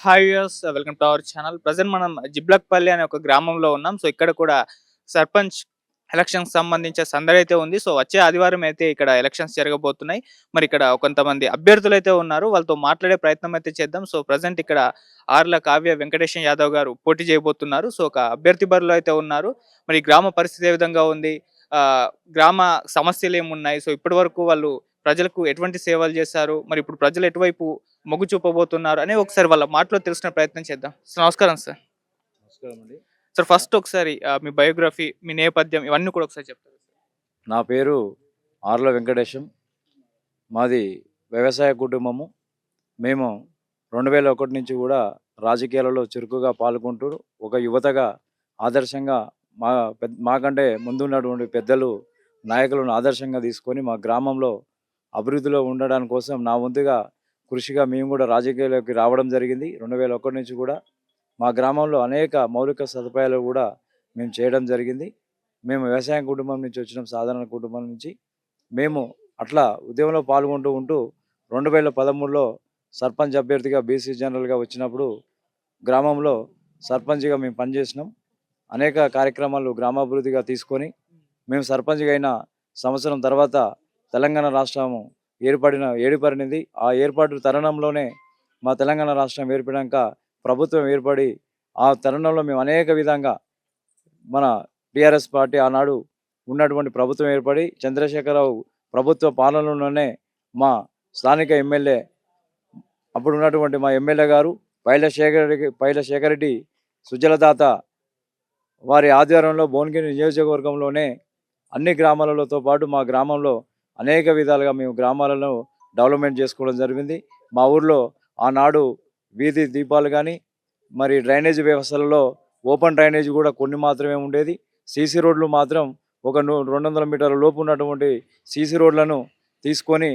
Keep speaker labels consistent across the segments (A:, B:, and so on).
A: Hi viewers, welcome to our channel. Present మనం జిబ్లక్పల్లి అనే ఒక గ్రామంలో ఉన్నాం. సో ఇక్కడ కూడా సర్పంచ్ ఎలక్షన్స్ సంబంధించిన సందడైతే ఉంది. సో వచ్చే ఆదివారం అయితే ఇక్కడ ఎలక్షన్స్ జరగబోతున్నాయి. మరి ఇక్కడ కొంతమంది అభ్యర్థులైతే ఉన్నారు. వాళ్ళతో మాట్లాడే ప్రయత్నం అయితే చేద్దాం. సో ప్రెజెంట్ ఇక్కడ ఆర్ల కావ్య వెంకటేశం యాదవ్ గారు పోటీ చేయబోతున్నారు. సో ఒక అభ్యర్థి బరిలో అయితే ఉన్నారు. మరి గ్రామ పరిస్థితి ఏ విధంగా ఉంది? గ్రామ సమస్యలు ఏమున్నాయి? సో ఇప్పటివరకు వాళ్ళు ప్రజలకు ఎటువంటి సేవలు చేశారు? మరి ఇప్పుడు ప్రజలు ఎటువైపు మొగ్గు చూపబోతున్నారు అని ఒకసారి వాళ్ళ మాటలో తెలుసుకునే ప్రయత్నం చేద్దాం. సో నమస్కారం సార్.
B: నమస్కారం అండి.
A: సార్ ఫస్ట్ ఒకసారి మీ బయోగ్రఫీ, మీ నేపథ్యం ఇవన్నీ కూడా ఒకసారి చెప్తారు.
B: నా పేరు ఆర్ల వెంకటేశం. మాది వ్యవసాయ కుటుంబము. మేము 2001 నుంచి కూడా రాజకీయాలలో చురుకుగా పాల్గొంటూ ఒక యువతగా ఆదర్శంగా మాకంటే ముందున్నటువంటి పెద్దలు నాయకులను ఆదర్శంగా తీసుకొని మా గ్రామంలో అభివృద్ధిలో ఉండడానికి కోసం నా వంతుగా కృషిగా మేము కూడా రాజకీయాల్లోకి రావడం జరిగింది. 2001 నుంచి కూడా మా గ్రామంలో అనేక మౌలిక సదుపాయాలు కూడా మేము చేయడం జరిగింది. మేము వ్యవసాయ కుటుంబం నుంచి వచ్చినాం, సాధారణ కుటుంబం నుంచి. మేము అట్లా ఉద్యమంలో పాల్గొంటూ ఉంటూ 2013లో సర్పంచ్ అభ్యర్థిగా బీసీ జనరల్గా వచ్చినప్పుడు గ్రామంలో సర్పంచ్గా మేము పనిచేసినాం. అనేక కార్యక్రమాలు గ్రామాభివృద్ధిగా తీసుకొని మేము సర్పంచ్గా అయిన సంవత్సరం తర్వాత తెలంగాణ రాష్ట్రము ఏర్పడినది. ఆ ఏర్పాటు తరుణంలోనే మా తెలంగాణ రాష్ట్రం ఏర్పడినాక ప్రభుత్వం ఏర్పడి ఆ తరుణంలో మేము అనేక విధంగా మన టీఆర్ఎస్ పార్టీ ఆనాడు ఉన్నటువంటి ప్రభుత్వం ఏర్పడి చంద్రశేఖరరావు ప్రభుత్వ పాలనలోనే మా స్థానిక ఎమ్మెల్యే అప్పుడు ఉన్నటువంటి మా ఎమ్మెల్యే గారు పైల శేఖర్ రెడ్డి సుజలదాత వారి ఆధ్వర్యంలో భువనగిరి నియోజకవర్గంలోనే అన్ని గ్రామాలతో పాటు మా గ్రామంలో అనేక విధాలుగా మేము గ్రామాలను డెవలప్మెంట్ చేసుకోవడం జరిగింది. మా ఊర్లో ఆనాడు వీధి దీపాలు కానీ మరి డ్రైనేజ్ వ్యవస్థలలో ఓపెన్ డ్రైనేజ్ కూడా కొన్ని మాత్రమే ఉండేది. సీసీ రోడ్లు మాత్రం ఒక 200 మీటర్ల లోపు ఉన్నటువంటి సీసీ రోడ్లను తీసుకొని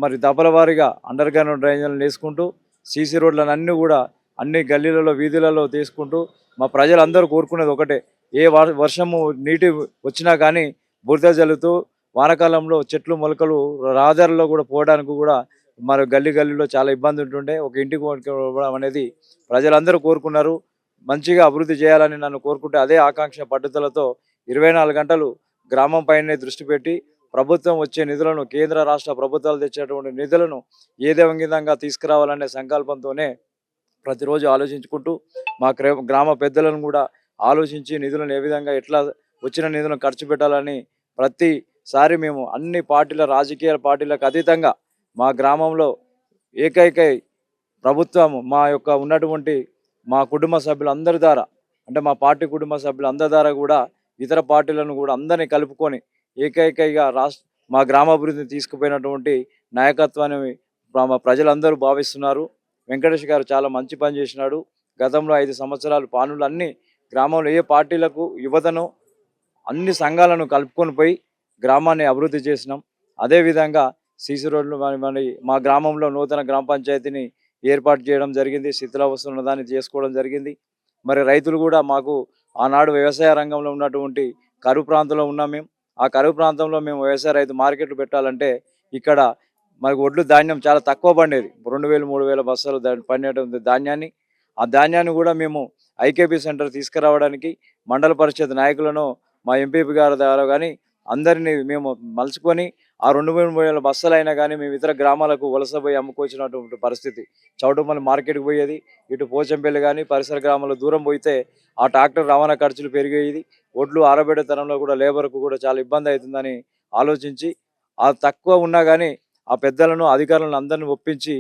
B: మరి దపల వారీగా అండర్ గ్రౌండ్ డ్రైనేజీలను వేసుకుంటూ సీసీ రోడ్లను అన్నీ కూడా అన్ని గల్లీలలో వీధులలో తీసుకుంటూ మా ప్రజలందరూ కోరుకునేది ఒకటే, ఏ వర్షము నీటి వచ్చినా కానీ బురద జల్లుతూ వానాకాలంలో చెట్లు మొలకలు రహదారుల్లో కూడా పోవడానికి కూడా మరి గల్లీలో చాలా ఇబ్బంది ఉంటుండే. ఒక ఇంటికి పోవడం అనేది ప్రజలందరూ కోరుకున్నారు. మంచిగా అభివృద్ధి చేయాలని నన్ను కోరుకుంటే అదే ఆకాంక్ష పట్టుదలతో 24 గంటలు గ్రామం పైనే దృష్టి పెట్టి ప్రభుత్వం వచ్చే నిధులను, కేంద్ర రాష్ట్ర ప్రభుత్వాలు తెచ్చేటువంటి నిధులను ఏదే విధంగా తీసుకురావాలనే సంకల్పంతోనే ప్రతిరోజు ఆలోచించుకుంటూ మా గ్రామ పెద్దలను కూడా ఆలోచించి నిధులను ఏ విధంగా ఎట్లా వచ్చిన నిధులను ఖర్చు పెట్టాలని ప్రతిసారి మేము అన్ని రాజకీయ పార్టీలకు అతీతంగా మా గ్రామంలో ఏకైక ప్రభుత్వం మా యొక్క ఉన్నటువంటి మా కుటుంబ సభ్యులందరి ద్వారా, అంటే మా పార్టీ కుటుంబ సభ్యులందరి ద్వారా కూడా ఇతర పార్టీలను కూడా అందరినీ కలుపుకొని ఏకైకగా మా గ్రామాభివృద్ధిని తీసుకుపోయినటువంటి నాయకత్వాన్ని మా ప్రజలందరూ భావిస్తున్నారు. వెంకటేష్ గారు చాలా మంచి పని చేసినాడు. గతంలో 5 సంవత్సరాలు పనులు అన్ని గ్రామంలో ఏ పార్టీలకు యువతను అన్ని సంఘాలను కలుపుకొని పోయి గ్రామాన్ని అభివృద్ధి చేసినాం. అదేవిధంగా సీసీ రోడ్లు మరి మా గ్రామంలో నూతన గ్రామ పంచాయతీని ఏర్పాటు చేయడం జరిగింది. శిథిలావస్థ ఉన్న దాన్ని చేసుకోవడం జరిగింది. మరి రైతులు కూడా మాకు ఆనాడు వ్యవసాయ రంగంలో ఉన్నటువంటి కరువు ప్రాంతంలో ఉన్నాం మేము. ఆ కరువు ప్రాంతంలో మేము వ్యవసాయ రైతు మార్కెట్లు పెట్టాలంటే ఇక్కడ మనకు ఒడ్లు ధాన్యం చాలా తక్కువ పండేది. 2000 3000 బస్తాలు పండేటువంటి ధాన్యాన్ని, ఆ ధాన్యాన్ని కూడా మేము ఐకేపీ సెంటర్ తీసుకురావడానికి మండల పరిషత్ నాయకులను మా ఎంపీపీ గారి ద్వారా కానీ అందరినీ మేము మలుచుకొని ఆ 2,000 బస్తాలు అయినా కానీ మేము ఇతర గ్రామాలకు వలసపోయి అమ్ముకొచ్చినటువంటి పరిస్థితి. చౌటుమల్లి మార్కెట్కి పోయేది, ఇటు పోచంపల్లి కానీ పరిసర గ్రామాల దూరం పోయితే ఆ ట్రాక్టర్ రవాణా ఖర్చులు పెరిగేది. ఒడ్లు ఆరబెట్టే తరంలో కూడా లేబర్కు కూడా చాలా ఇబ్బంది అవుతుందని ఆలోచించి ఆ తక్కువ ఉన్నా కానీ ఆ పెద్దలను అధికారులను అందరిని ఒప్పించి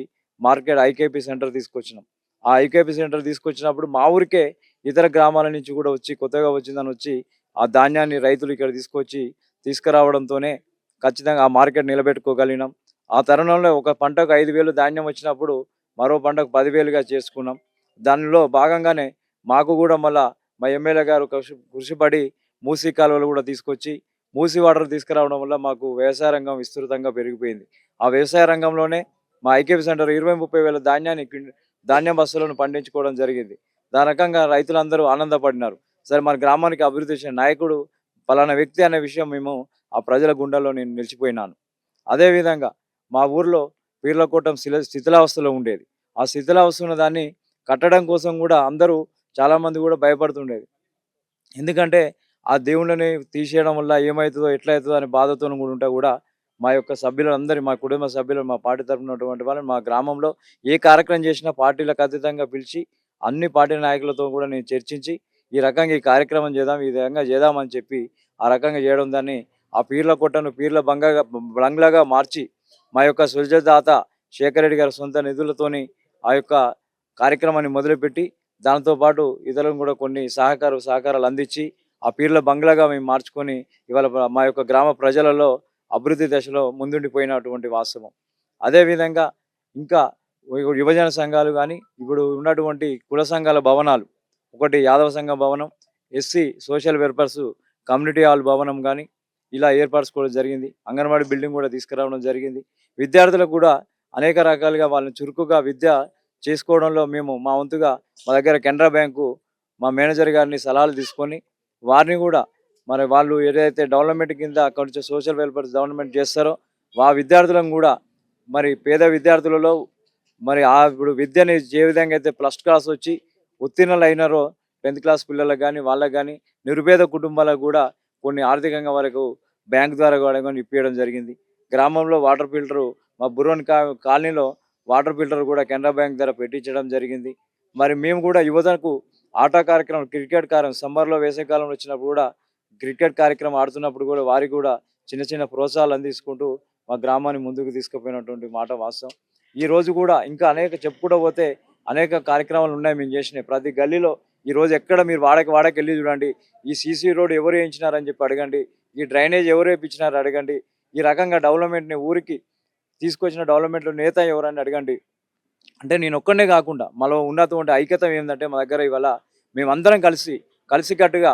B: ఐకేపీ సెంటర్ తీసుకొచ్చినాం. ఆ ఐకేపీ సెంటర్ తీసుకొచ్చినప్పుడు మా ఊరికే ఇతర గ్రామాల నుంచి కూడా వచ్చి కొత్తగా వచ్చిందని వచ్చి ఆ ధాన్యాన్ని రైతులు ఇక్కడ తీసుకురావడంతోనే ఖచ్చితంగా ఆ మార్కెట్ నిలబెట్టుకోగలిగినాం. ఆ తరుణంలో ఒక పంటకు 5,000 ధాన్యం వచ్చినప్పుడు మరో పంటకు 10,000గా చేసుకున్నాం. దానిలో భాగంగానే మాకు కూడా మళ్ళా మా ఎమ్మెల్యే గారు కృషిపడి మూసీ కాలువలు కూడా తీసుకొచ్చి మూసీ వాటర్ తీసుకురావడం వల్ల మాకు వ్యవసాయ రంగం విస్తృతంగా పెరిగిపోయింది. ఆ వ్యవసాయ రంగంలోనే మా ఐకేపీ సెంటర్ 20-30 వేల ధాన్యం బస్సులను పండించుకోవడం జరిగింది. దాని రకంగా రైతులందరూ ఆనందపడినారు. సరే, మన గ్రామానికి అభివృద్ధి చేసిన నాయకుడు పలానా వ్యక్తి అనే విషయం మేము ఆ ప్రజల గుండెల్లో నేను నిలిచిపోయినాను. అదేవిధంగా మా ఊర్లో పీర్లకోటం శిథిలావస్థలో ఉండేది. ఆ శిథిలావస్థ ఉన్న దాన్ని కట్టడం కోసం కూడా అందరూ చాలామంది కూడా భయపడుతుండేది. ఎందుకంటే ఆ దేవుళ్ళని తీసేయడం వల్ల ఏమవుతుందో ఎట్లా అవుతుందో అనే బాధతో కూడా ఉంటే కూడా మా యొక్క సభ్యులందరి మా కుటుంబ సభ్యులు మా పార్టీ తరపున ఉన్నటువంటి వాళ్ళు మా గ్రామంలో ఏ కార్యక్రమం చేసినా పార్టీలకు అతీతంగా పిలిచి అన్ని పార్టీ నాయకులతో కూడా నేను చర్చించి ఈ రకంగా ఈ కార్యక్రమం చేద్దాం ఈ విధంగా చేద్దామని చెప్పి ఆ రకంగా చేయడం దాన్ని ఆ పీర్ల కొట్టను పీర్ల బంగ్లాగా మార్చి మా యొక్క సుజదాత శేఖర్ రెడ్డి గారి సొంత నిధులతోని ఆ యొక్క కార్యక్రమాన్ని మొదలుపెట్టి దాంతోపాటు ఇతరులను కూడా కొన్ని సహకారాలు అందించి ఆ పీర్ల బంగ్లాగా మేము మార్చుకొని ఇవాళ మా యొక్క గ్రామ ప్రజలలో అభివృద్ధి దశలో ముందుండిపోయినటువంటి వాస్తవం. అదేవిధంగా ఇంకా యువజన సంఘాలు కానీ ఇప్పుడు ఉన్నటువంటి కుల సంఘాల భవనాలు, ఒకటి యాదవ సంఘ భవనం, SC social welfares community hall భవనం కానీ ఇలా ఏర్పరచుకోవడం జరిగింది. అంగన్వాడీ బిల్డింగ్ కూడా తీసుకురావడం జరిగింది. విద్యార్థులకు కూడా అనేక రకాలుగా వాళ్ళని చురుకుగా విద్య చేసుకోవడంలో మేము మా వంతుగా మా దగ్గర కెనరా బ్యాంకు మా మేనేజర్ గారిని సలహాలు తీసుకొని వారిని కూడా మరి వాళ్ళు ఏదైతే డెవలప్మెంట్ కింద కొంచెం సోషల్ వెల్ఫేర్ డెవలప్మెంట్ చేస్తారో ఆ విద్యార్థులను కూడా మరి పేద విద్యార్థులలో మరి ఆ ఇప్పుడు విద్యని ఏ విధంగా అయితే ప్లస్ క్లాస్ వచ్చి ఉత్తీర్ణులు అయినారో 10th క్లాస్ పిల్లలకు కానీ వాళ్ళకు కానీ నిరుపేద కుటుంబాలకు కూడా కొన్ని ఆర్థికంగా వరకు బ్యాంక్ ద్వారా కూడా ఇప్పించడం జరిగింది. గ్రామంలో వాటర్ ఫిల్టరు మా బుర్రోన్ కాలనీలో వాటర్ ఫిల్టర్ కూడా కెనరా బ్యాంక్ ద్వారా పెట్టించడం జరిగింది. మరి మేము కూడా యువతకు ఆట కార్యక్రమం క్రికెట్ సమ్మర్లో వేసవికాలంలో వచ్చినప్పుడు కూడా క్రికెట్ కార్యక్రమం ఆడుతున్నప్పుడు కూడా వారికి కూడా చిన్న చిన్న ప్రోత్సాహాలు అందించుకుంటూ మా గ్రామాన్ని ముందుకు తీసుకుపోయినటువంటి మాట వాస్తవం. ఈ రోజు కూడా ఇంకా అనేక చెప్పుకుంటూ పోతే అనేక కార్యక్రమాలు ఉన్నాయి మేము చేసినాయి. ప్రతి గల్లీలో ఈరోజు ఎక్కడ మీరు వాడకి వెళ్ళి చూడండి, ఈ సీసీ రోడ్ ఎవరు వేయించినారని చెప్పి అడగండి, ఈ డ్రైనేజ్ ఎవరు వేయించినారు అడగండి, ఈ రకంగా డెవలప్మెంట్ని ఊరికి తీసుకొచ్చిన డెవలప్మెంట్లో నేత ఎవరని అడగండి. అంటే నేను ఒక్కనే కాకుండా మనలో ఉన్నటువంటి ఐక్యత ఏంటంటే మా దగ్గర ఇవాళ మేమందరం కలిసికట్టుగా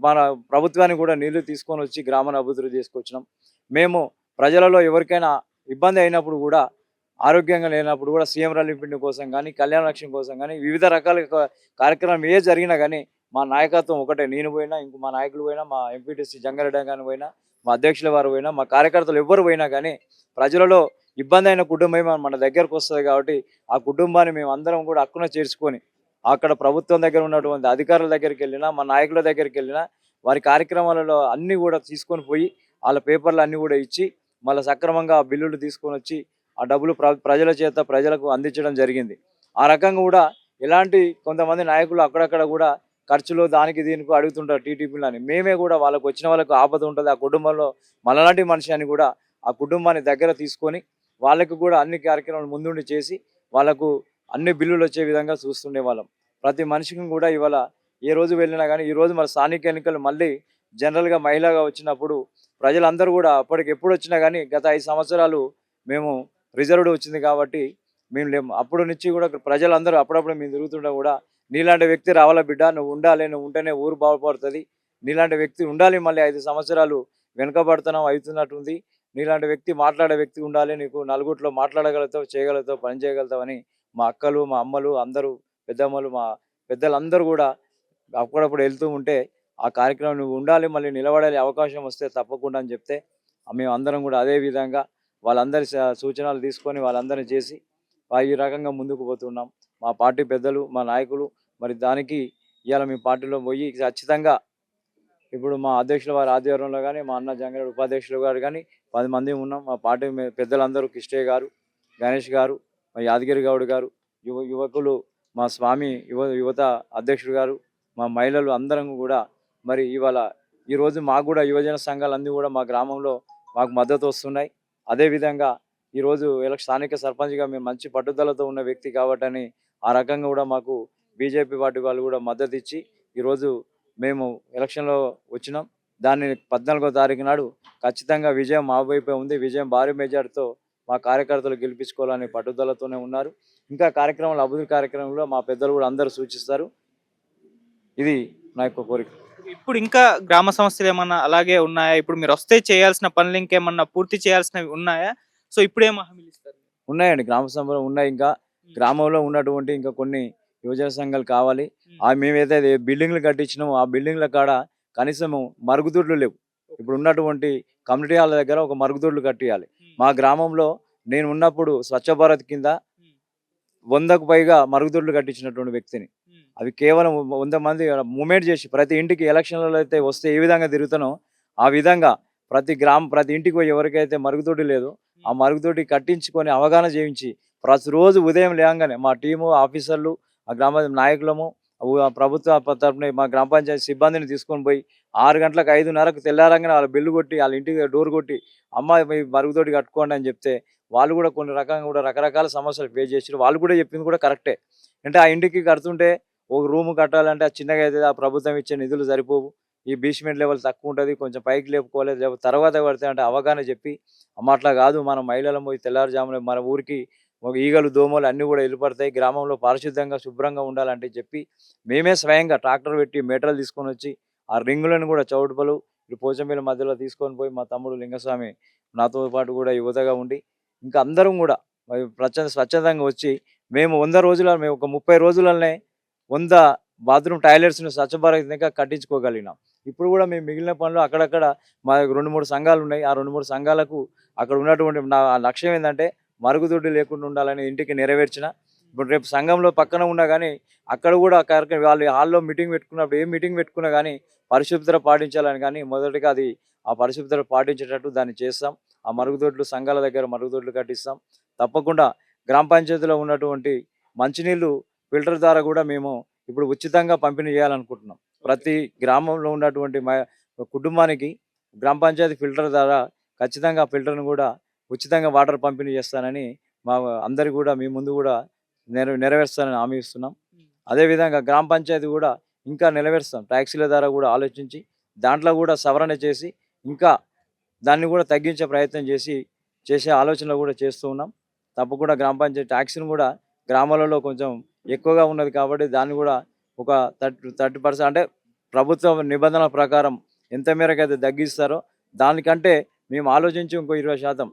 B: మన ప్రభుత్వాన్ని కూడా నీళ్లు తీసుకొని వచ్చి గ్రామాన్ని అభివృద్ధి చేసుకొచ్చినాం. మేము ప్రజలలో ఎవరికైనా ఇబ్బంది అయినప్పుడు కూడా ఆరోగ్యంగా లేనప్పుడు కూడా సీఎం రిలీఫ్ ఫండ్ కోసం కానీ కళ్యాణ లక్ష్యం కోసం కానీ వివిధ రకాల కార్యక్రమం ఏ జరిగినా కానీ మా నాయకత్వం ఒకటే. నేను పోయినా ఇంకో మా నాయకులు పోయినా మా ఎంపీటీసీ జంగారెడ్డి గాని పోయినా మా అధ్యక్షుల వారు పోయినా మా కార్యకర్తలు ఎవరు పోయినా కానీ ప్రజలలో ఇబ్బంది అయిన కుటుంబం మన దగ్గరకు వస్తుంది కాబట్టి ఆ కుటుంబాన్ని మేము అందరం కూడా హక్కున చేర్చుకొని అక్కడ ప్రభుత్వం దగ్గర ఉన్నటువంటి అధికారుల దగ్గరికి వెళ్ళినా మా నాయకుల దగ్గరికి వెళ్ళినా వారి కార్యక్రమాలలో అన్నీ కూడా తీసుకొని పోయి వాళ్ళ పేపర్లు అన్నీ కూడా ఇచ్చి మళ్ళీ సక్రమంగా ఆ బిల్లులు తీసుకొని వచ్చి ఆ డబ్బులు ప్రజల చేత ప్రజలకు అందించడం జరిగింది. ఆ రకంగా కూడా ఎలాంటి కొంతమంది నాయకులు అక్కడక్కడ కూడా ఖర్చులు దానికి దీనికి అడుగుతుంటారు టీటీపీలని. మేమే కూడా వాళ్ళకు వచ్చిన వాళ్ళకు ఆపద ఉంటుంది ఆ కుటుంబంలో మనలాంటి మనిషి అని కూడా ఆ కుటుంబాన్ని దగ్గర తీసుకొని వాళ్ళకు కూడా అన్ని కార్యక్రమాలు ముందుండి చేసి వాళ్ళకు అన్ని బిల్లులు వచ్చే విధంగా చూస్తుండే వాళ్ళం. ప్రతి మనిషికి కూడా ఇవాళ ఏ రోజు వెళ్ళినా కానీ ఈరోజు మన స్థానిక ఎన్నికలు మళ్ళీ జనరల్గా మహిళగా వచ్చినప్పుడు ప్రజలందరూ కూడా అప్పటికి ఎప్పుడు వచ్చినా కానీ గత 5 సంవత్సరాలు మేము రిజర్వ్డ్ వచ్చింది కాబట్టి మేము లేము. అప్పుడు నుంచి కూడా ప్రజలందరూ అప్పుడప్పుడు మేము తిరుగుతుంటే కూడా నీలాంటి వ్యక్తి రావాలా బిడ్డ, నువ్వు ఉండాలి, నువ్వు ఉంటేనే ఊరు బాగుపడుతుంది, నీలాంటి వ్యక్తి ఉండాలి, మళ్ళీ 5 సంవత్సరాలు వెనుకబడుతున్నావు అవుతున్నట్టుంది, నీలాంటి వ్యక్తి మాట్లాడే వ్యక్తి ఉండాలి, నీకు నలుగురిలో మాట్లాడగలుగుతావు, చేయగలుగుతావు, పని చేయగలుగుతావని మా అక్కలు మా అమ్మలు అందరూ పెద్దమ్మలు మా పెద్దలందరూ కూడా అప్పుడప్పుడు వెళ్తూ ఉంటే ఆ కార్యక్రమం నువ్వు ఉండాలి, మళ్ళీ నిలబడాలి, అవకాశం వస్తే తప్పకుండా అని చెప్తే మేము అందరం కూడా అదే విధంగా వాళ్ళందరి సూచనలు తీసుకొని వాళ్ళందరినీ చేసి ఈ రకంగా ముందుకు పోతున్నాం. మా పార్టీ పెద్దలు మా నాయకులు మరి దానికి ఇవాళ మీ పార్టీలో పోయి ఖచ్చితంగా ఇప్పుడు మా అధ్యక్షుల వారి ఆధ్వర్యంలో కానీ మా అన్న జంగారెడ్డి ఉపాధ్యక్షులు గారు కానీ 10 మంది ఉన్నాం. మా పార్టీ పెద్దలందరూ కిష్టయ్య గారు, గణేష్ గారు, మా యాదగిరి గౌడ్ గారు, యువకులు మా స్వామి యువత అధ్యక్షుడు గారు, మా మహిళలు అందరం కూడా మరి ఇవాళ ఈరోజు మాకు కూడా యువజన సంఘాలన్నీ కూడా మా గ్రామంలో మాకు మద్దతు వస్తున్నాయి. అదేవిధంగా ఈరోజు స్థానిక సర్పంచ్గా మేము మంచి పట్టుదలతో ఉన్న వ్యక్తి కాబట్టని ఆ రకంగా కూడా మాకు బీజేపీ పార్టీ వాళ్ళు కూడా మద్దతు ఇచ్చి ఈరోజు మేము ఎలక్షన్లో వచ్చినాం. దాన్ని 14వ తారీఖు నాడు ఖచ్చితంగా విజయం మా వైపే ఉంది. విజయం భారీ మెజార్టీతో మా కార్యకర్తలు గెలిపించుకోవాలని పట్టుదలతోనే ఉన్నారు. ఇంకా కార్యక్రమాలు అభివృద్ధి కార్యక్రమంలో మా పెద్దలు కూడా అందరూ సూచిస్తారు. ఇది నా యొక్క కోరిక.
A: ఇప్పుడు ఇంకా గ్రామ సమస్యలు ఏమన్నా అలాగే ఉన్నాయా? ఇప్పుడు మీరు వస్తే చేయాల్సిన పనులు ఇంకేమన్నా పూర్తి చేయాల్సినవి ఉన్నాయా? సో ఇప్పుడు ఏం హామీలు ఇస్తారు?
B: ఉన్నాయండి, గ్రామ సభలు ఉన్నాయి. ఇంకా గ్రామంలో ఉన్నటువంటి ఇంకా కొన్ని యువజన సంఘాలు కావాలి. మేమైతే బిల్డింగ్లు కట్టించినామో ఆ బిల్డింగ్ల కాడ కనీసం మరుగుదొడ్లు లేవు. ఇప్పుడు ఉన్నటువంటి కమ్యూనిటీ హాల్ దగ్గర ఒక మరుగుదొడ్లు కట్టియాలి. మా గ్రామంలో నేను ఉన్నప్పుడు స్వచ్ఛ భారత్ కింద 100కు పైగా మరుగుదొడ్లు కట్టించినటువంటి వ్యక్తిని. అవి కేవలం 100 మంది మూవ్‌మెంట్ చేసి ప్రతి ఇంటికి ఎలక్షన్‌లలో అయితే వస్తే ఏ విధంగా తిరుగుతానో, ఆ విధంగా ప్రతి ఇంటికి పోయి ఎవరికైతే మరుగుదొడ్డి లేదో, ఆ మరుగుదొడ్డి కట్టించుకొని అవగాహన చేయించి, ప్రతిరోజు ఉదయం లేవంగానే మా టీము ఆఫీసర్లు, ఆ గ్రామ నాయకులము, ప్రభుత్వ తరపున మా గ్రామ పంచాయతీ సిబ్బందిని తీసుకొని పోయి 6 గంటలకు 5:30కు తెల్లారంగానే వాళ్ళ బెల్ కొట్టి, వాళ్ళ ఇంటికి డోర్ కొట్టి, "అమ్మ మీ మరుగుదొడ్డి కట్టుకోండి" అని చెప్తే, వాళ్ళు కూడా కొన్ని రకంగా కూడా రకరకాల సమస్యలు ఫేస్ చేసిర్రు. వాళ్ళు కూడా చెప్పింది కూడా కరెక్టే. అంటే ఆ ఇంటికి కడుతుంటే ఒక రూమ్ కట్టాలంటే అది చిన్నగా అయితది. ఆ ప్రభుత్వం ఇచ్చే నిధులు సరిపోవు. ఈ బేస్‌మెంట్ లెవెల్ తక్కువుంటది. కొంచెం పైకి లేపుకోవాలి. తర్వాత కడితే అవగాహన చెప్పి, అమ్మ అట్లా కాదు మనం మహిళలం పోయి తెల్లారుజామున మన ఊరికి ఒక ఈగలు, దోమలు అన్నీ కూడా ఎళ్ళిపడతాయి. గ్రామంలో పారిశుద్ధంగా, శుభ్రంగా ఉండాలంటే చెప్పి, మేమే స్వయంగా ట్రాక్టర్ పెట్టి మెటీరియల్ తీసుకొనొచ్చి, ఆ రింగులను కూడా చౌటుపలు, ఇటు పోచంపల్లి మధ్యలో తీసుకొని పోయి మా తమ్ముడు లింగస్వామి నాతో పాటు కూడా యువతగా ఉండి, ఇంకా అందరం కూడా మరి స్వచ్ఛందంగా వచ్చి మేము ఒక 30 రోజులనే 100 బాత్రూమ్ టాయిలెట్స్‌ని స్వచ్ఛ భారత్‌గా కట్టించుకోగలిగినాం. ఇప్పుడు కూడా మేము మిగిలిన పనులు అక్కడక్కడ మా 2, 3 సంఘాలున్నాయి. ఆ 2, 3 సంఘాలకు అక్కడ ఉన్నటువంటి నా లక్ష్యం ఏందంటే మరుగుదొడ్డి లేకుండా ఉండాలని ఇంటికి నెరవేర్చిన. ఇప్పుడు రేపు సంఘంలో పక్కన ఉన్నా గానీ, అక్కడ కూడా ఆ కార్యక్రమం వాళ్ళు హాల్‌లో మీటింగ్ పెట్టుకున్నప్పుడు ఏ మీటింగ్ పెట్టుకున్నా గానీ, పరిశుభ్రత పాటించాలని గానీ, మొదటిగా అది ఆ పరిశుభ్రత పాటించేటట్టు దాన్ని చేస్తాం. ఆ మరుగుదొడ్లు సంఘాల దగ్గర మరుగుదొడ్లు కట్టిస్తాం. తప్పకుండా గ్రామ పంచాయతీలో ఉన్నటువంటి మంచినీళ్ళు ఫిల్టర్ ద్వారా కూడా మేము ఇప్పుడు ఉచితంగా పంపిణీ చేయాలనుకుంటున్నాం. ప్రతి గ్రామంలో ఉన్నటువంటి కుటుంబానికి గ్రామ పంచాయతీ ఫిల్టర్ ద్వారా ఖచ్చితంగా ఆ ఫిల్టర్‌ను కూడా ఉచితంగా వాటర్ పంపిణీ చేస్తానని మా అందరికి కూడా మీ ముందు కూడా నెరవేరుస్తానని హామీ ఇస్తున్నాం. అదేవిధంగా గ్రామ పంచాయతీ కూడా ఇంకా నెరవేరుస్తాం. టాక్సీల ద్వారా కూడా ఆలోచించి దాంట్లో కూడా సవరణ చేసి ఇంకా దాన్ని కూడా తగ్గించే ప్రయత్నం చేసే ఆలోచనలు కూడా చేస్తూ ఉన్నాం. తప్పకుండా గ్రామ పంచాయతీ టాక్స్‌ని కూడా గ్రామాలలో కొంచెం ఎక్కువగా ఉన్నది కాబట్టి దాన్ని కూడా ఒక 30% అంటే ప్రభుత్వ నిబంధనల ప్రకారం ఎంత మేరకైతే తగ్గిస్తారో దానికంటే మేము ఆలోచించి ఇంకో 20%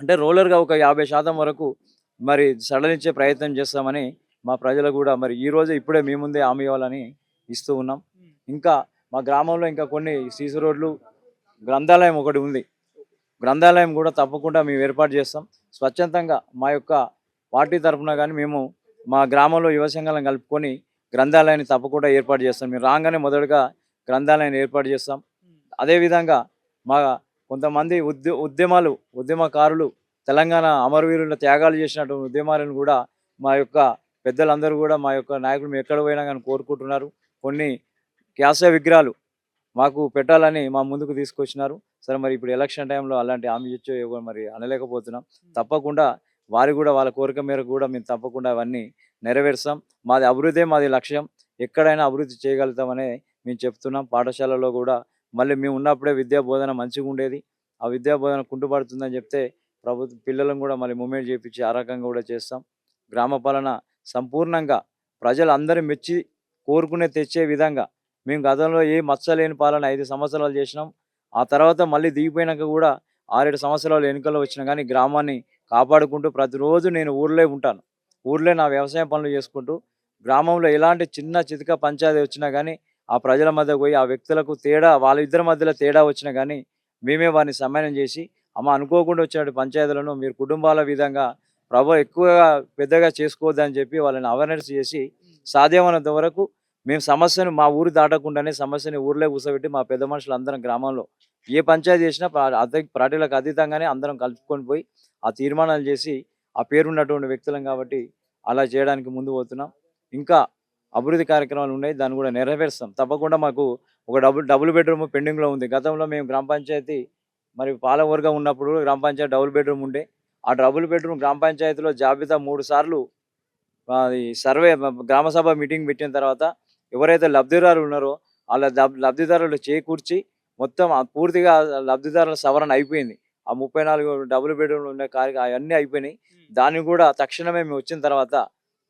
B: అంటే రోలర్‌గా ఒక 50% వరకు మరి సడలించే ప్రయత్నం చేస్తామని మా ప్రజలకు కూడా మరి ఈరోజే ఇప్పుడే మీ ముందే హామీ ఇవ్వాలని ఇస్తూ ఉన్నాం. ఇంకా మా గ్రామంలో ఇంకా కొన్ని సీసీ రోడ్లు, గ్రంథాలయం ఒకటి ఉంది. గ్రంథాలయం కూడా తప్పకుండా మేము ఏర్పాటు చేస్తాం. స్వచ్ఛందంగా మా యొక్క పార్టీ తరఫున గానీ మేము మా గ్రామంలో యువ సంఘాలను కలుపుకొని గ్రంథాలయాన్ని తప్పకుండా ఏర్పాటు చేస్తాం. మీరు రాంగానే మొదటగా గ్రంథాలయాన్ని ఏర్పాటు చేస్తాం. అదేవిధంగా మా కొంతమంది ఉద్యమకారులు తెలంగాణ అమరవీరుల త్యాగాలు చేసినటువంటి ఉద్యమాలను కూడా మా యొక్క పెద్దలందరూ కూడా మా యొక్క నాయకులు ఎక్కడ పోయినా కానీ కోరుకుంటున్నారు. కొన్ని క్యాస విగ్రహాలు మాకు పెట్టాలని మా ముందుకు తీసుకొచ్చినారు. సరే మరి ఇప్పుడు ఎలక్షన్ టైంలో అలాంటి హామీ ఇచ్చో ఏవో మరి అనలేకపోతున్నాం. తప్పకుండా వారు కూడా వాళ్ళ కోరిక మేరకు కూడా మేము తప్పకుండా అవన్నీ నెరవేరుస్తాం. మాది అభివృద్ధే మాది లక్ష్యం. ఎక్కడైనా అభివృద్ధి చేయగలుగుతామనే మేము చెప్తున్నాం. పాఠశాలలో కూడా మళ్ళీ మేము ఉన్నప్పుడే విద్యా బోధన మంచిగుండేది. ఆ విద్యా బోధన కుంటుపడుతుందని చెప్తే పిల్లలను కూడా మళ్ళీ మూవ్‌మెంట్ చేపించి ఆ రకంగా కూడా చేస్తాం. గ్రామ పాలన సంపూర్ణంగా ప్రజలందరూ మెచ్చి కోరుకునే తెచ్చే విధంగా మేము గతంలో ఏ మచ్చ లేని పాలన 5 సంవత్సరాలు చేసినాం. ఆ తర్వాత మళ్ళీ దిగిపోయినాక కూడా 6, 7 సంవత్సరాలు ఎన్నికల్లో వచ్చినా గానీ గ్రామాన్ని కాపాడుకుంటూ ప్రతిరోజు నేను ఊర్లో ఉంటాను. ఊర్లో నా వ్యవసాయ పనులు చేసుకుంటూ గ్రామంలో ఎలాంటి చిన్న చితక పంచాయతీ వచ్చినా గానీ ఆ ప్రజల మధ్యకు పోయి ఆ వ్యక్తులకు వాళ్ళిద్దరి మధ్యలో తేడా వచ్చినా గానీ మేమే వారిని సమన్వయం చేసి అనుకోకుండా వచ్చినటువంటి పంచాయతీలను మీరు కుటుంబాల విధంగా ఎక్కువగా పెద్దగా చేసుకోవద్దని చెప్పి వాళ్ళని అవేర్‌నెస్ చేసి సాధ్యమైనంత వరకు మేము సమస్యను మా ఊరు దాటకుండానే సమస్యని ఊర్లో కూర్చోబెట్టి మా పెద్ద మనుషులందరం గ్రామంలో ఏ పంచాయతీ చేసినా పార్టీలకు అతీతంగానే అందరం కలుపుకొని పోయి ఆ తీర్మానాలు చేసి ఆ పేరున్నటువంటి వ్యక్తులం కాబట్టి అలా చేయడానికి ముందు పోతున్నాం. ఇంకా అభివృద్ధి కార్యక్రమాలు ఉన్నాయి. దాన్ని కూడా నెరవేరుస్తాం. తప్పకుండా మాకు ఒక డబుల్ బెడ్‌రూమ్ పెండింగ్‌లో ఉంది. గతంలో మేము గ్రామ పంచాయతీ మరి పాలకవర్గం ఉన్నప్పుడు గ్రామ పంచాయతీ డబుల్ బెడ్‌రూమ్ ఉండే. ఆ డబుల్ బెడ్‌రూమ్ గ్రామ పంచాయతీలో జాబితా 3 సార్లు అది గ్రామ సభ మీటింగ్ పెట్టిన తర్వాత ఎవరైతే లబ్ధిదారులు ఉన్నారో ఆళ్ళ లబ్ధిదారులు చేకూర్చి మొత్తం పూర్తిగా లబ్ధిదారుల సవరణ అయిపోయింది. ఆ 34 డబుల్ బెడ్‌రూమ్‌లు ఉన్న అయన్నీ అయిపోయినాయి. దాన్ని కూడా తక్షణమే మేము వచ్చిన తర్వాత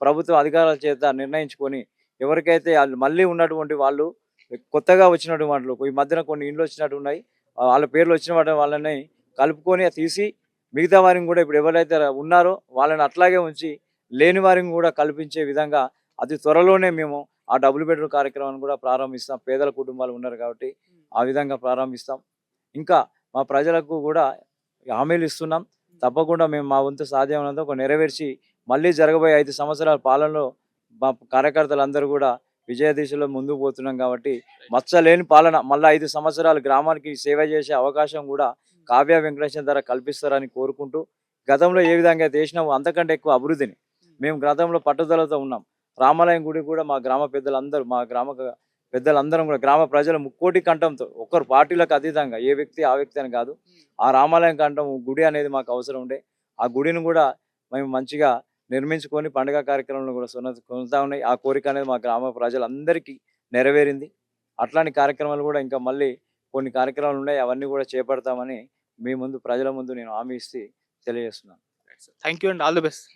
B: ప్రభుత్వ అధికారుల చేత నిర్ణయించుకొని ఎవరికైతే మళ్ళీ ఉన్నటువంటి వాళ్ళు కొత్తగా వచ్చినటువంటి వాళ్ళు ఈ మధ్యన కొన్ని ఇండ్లు వచ్చినట్టు ఉన్నాయి. వాళ్ళ పేర్లు వచ్చిన వాళ్ళని కలుపుకొని తీసి మిగతా వారిని కూడా ఇప్పుడు ఎవరైతే ఉన్నారో వాళ్ళని అట్లాగే ఉంచి లేని వారిని కూడా కల్పించే విధంగా అతి త్వరలోనే మేము ఆ డబుల్ బెడ్‌రూమ్ కార్యక్రమాన్ని కూడా ప్రారంభిస్తాం. పేదల కుటుంబాలు ఉన్నారు కాబట్టి ఆ విధంగా ప్రారంభిస్తాం. ఇంకా మా ప్రజలకు కూడా హామీలు ఇస్తున్నాం. తప్పకుండా మేము మా వంతు సాధ్యమైనంత నెరవేర్చి మళ్ళీ జరగబోయే 5 సంవత్సరాల పాలనలో మా కార్యకర్తలందరూ కూడా విజయ దిశలో ముందుకు పోతున్నాం కాబట్టి మచ్చలేని పాలన మళ్ళీ 5 సంవత్సరాలు గ్రామానికి సేవ చేసే అవకాశం కూడా కావ్య వెంకటేశ్వర ద్వారా కల్పిస్తారని కోరుకుంటూ గతంలో ఏ విధంగా అయితే చేసినామో అంతకంటే ఎక్కువ అభివృద్ధిని మేము గతంలో పట్టుదలతో ఉన్నాం. రామాలయం గుడి కూడా మా గ్రామ పెద్దలందరూ మా గ్రామ పెద్దలందరం కూడా గ్రామ ప్రజలు ముక్కోటి కంఠంతో ఒక్కరు పార్టీలకు అతీతంగా ఏ వ్యక్తి ఆ వ్యక్తి అని కాదు, ఆ రామాలయం కంఠం గుడి అనేది మాకు అవసరం ఉండే ఆ గుడిని కూడా మేము మంచిగా నిర్మించుకొని పండుగ కార్యక్రమాలను కూడా కొనతా ఉన్నాయి. ఆ కోరిక అనేది మా గ్రామ ప్రజలందరికీ నెరవేరింది. అట్లాంటి కార్యక్రమాలు కూడా ఇంకా మళ్ళీ కొన్ని కార్యక్రమాలు ఉన్నాయి, అవన్నీ కూడా చేపడతామని మీ ముందు ప్రజల ముందు నేను హామీ ఇస్తే తెలియజేస్తున్నాను.
A: Thank you and all the best.